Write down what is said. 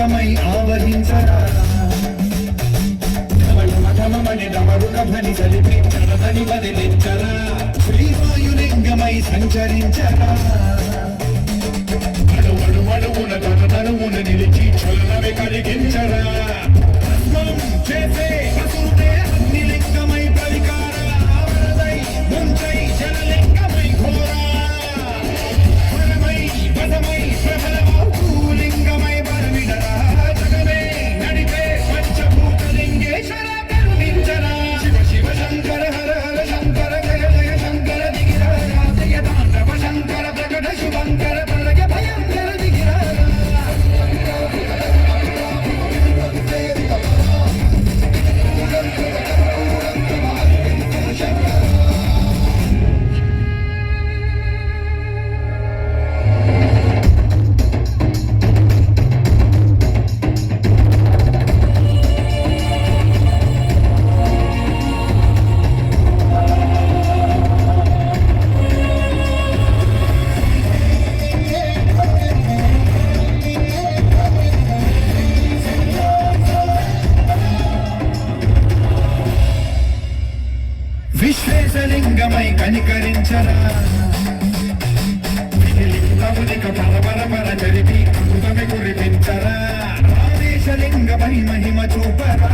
విశ్వేశలింగమై ఆవహించరా ధమమని డమరుక ధ్వని కలిపి చరదని వదిలించరా శ్రీవాయులింగమై సంచరించరా అడుగున తనువున నిలిచి చలనమే కలిగించరా చేసే అసురుడే అగ్నిలింగమై పరికార ఆవరదై ముంచై జలలింగమై ఘోరా పరమై పదమై ప్రబలమౌలింగమై బలవిడరా జగమే నడిపే పంచభూతలింగేశ్వర కరుణించరా శివ శివ శంకర హర హర శంకర జయ జయ శంకర దిగిరా జయ తాండవ శంకర ప్రకట శుభంకర ప్రళయ భయంకర దిగిరా విశ్వేశలింగమై కనికరించరా లింగమునిక పరపర జరిపి అమృతమే కురిపించరా రామేశలింగమై మహిమ చూపరా